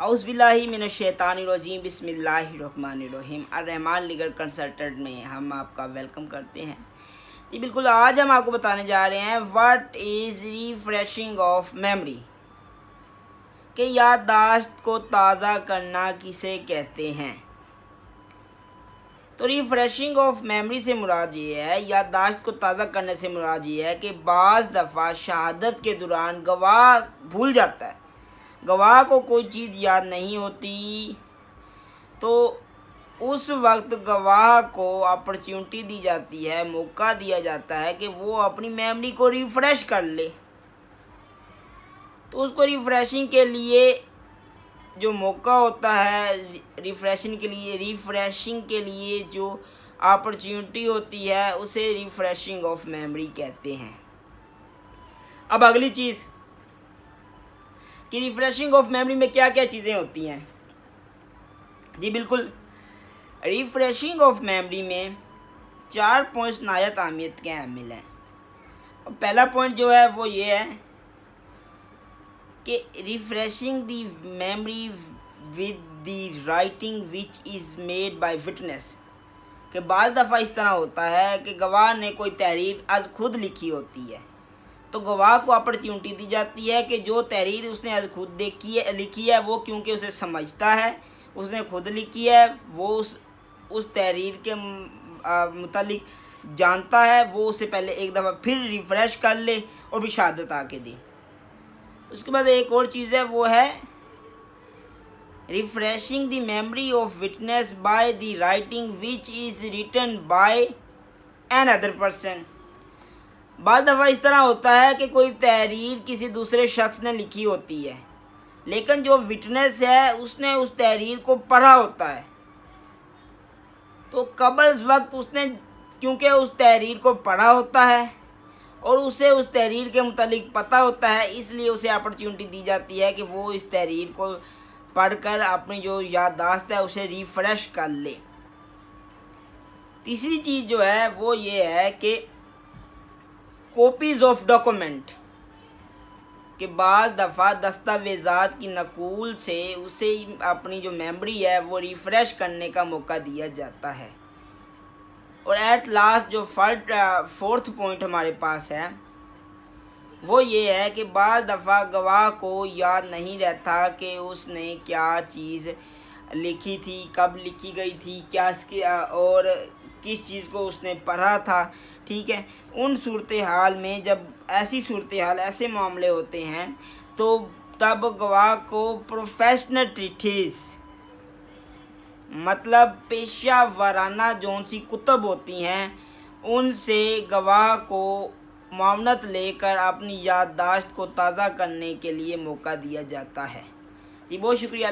औज़ुबिल्लाहि मिनश्शैतानिर्रजीम बिस्मिल्लाहिर्रहमानिर्रहीम अर्रहमान legal consultant में हम आपका वेलकम करते हैं। जी बिल्कुल, आज हम आपको बताने जा रहे हैं what is refreshing of memory, कि याददाश्त को ताज़ा करना किसे कहते हैं। तो रिफ्रेशिंग ऑफ मेमोरी से मुराद ये है, याददाश्त को ताज़ा करने से मुराद ये है कि बाज़ दफ़ा शहादत के दौरान गवाह भूल जाता है, गवाह को कोई चीज़ याद नहीं होती, तो उस वक्त गवाह को अपॉर्चुनिटी दी जाती है, मौका दिया जाता है कि वो अपनी मेमोरी को रिफ़्रेश कर ले। तो उसको रिफ़्रेशिंग के लिए जो मौका होता है, रिफ़्रेशिंग के लिए जो अपॉर्चुनिटी होती है, उसे रिफ़्रेशिंग ऑफ मेमोरी कहते हैं। अब अगली चीज़ कि रिफ़्रेशिंग ऑफ मेमोरी में क्या क्या चीज़ें होती हैं। जी बिल्कुल, रिफ़्रेशिंग ऑफ मेमोरी में 4 पॉइंट्स नायत अहमियत के हामिल हैं। और पहला पॉइंट जो है वो ये है कि refreshing the memory with the writing which is made by witness, कि बाज़ दफ़ा इस तरह होता है कि गवाह ने कोई तहरीर आज खुद लिखी होती है, तो गवाह को अपॉर्चुनिटी दी जाती है कि जो तहरीर उसने आज खुद लिखी है, वो क्योंकि उसे समझता है, उसने खुद लिखी है, वो उस तहरीर के मुतालिक जानता है, वो उसे पहले एक दफ़ा फिर रिफ़्रेश कर ले और भी शहादत आके दे। उसके बाद एक और चीज़ है, वो है refreshing the memory of witness by the writing which is written by another person. बाद दफ़ा इस तरह होता है कि कोई तहरीर किसी दूसरे शख्स ने लिखी होती है, लेकिन जो विटनेस है उसने उस तहरीर को पढ़ा होता है, तो कबल वक्त उसने क्योंकि उस तहरीर को पढ़ा होता है और उसे उस तहरीर के मुतालिक पता होता है, इसलिए उसे अपॉर्चुनिटी दी जाती है कि वो इस तहरीर को पढ़कर अपनी जो याददाश्त है उसे रिफ़्रेश कर ले। तीसरी चीज़ जो है वो ये है कि कॉपीज़ ऑफ डॉक्यूमेंट, के बाद दफ़ा दस्तावेज़ात की नकूल से उसे अपनी जो मेमोरी है वो रिफ़्रेश करने का मौका दिया जाता है। और एट लास्ट जो फोर्थ पॉइंट हमारे पास है वो ये है कि बाद दफ़ा गवाह को याद नहीं रहता कि उसने क्या चीज़ लिखी थी, कब लिखी गई थी, और किस चीज़ को उसने पढ़ा था। ठीक है, उन सूरत हाल में जब ऐसे मामले होते हैं, तो तब गवाह को प्रोफेशनल ट्रीटीज़, मतलब पेशा वाराना जौन सी कुतब होती हैं, उनसे गवाह को मावनत लेकर अपनी याददाश्त को ताज़ा करने के लिए मौका दिया जाता है। जी बहुत शुक्रिया।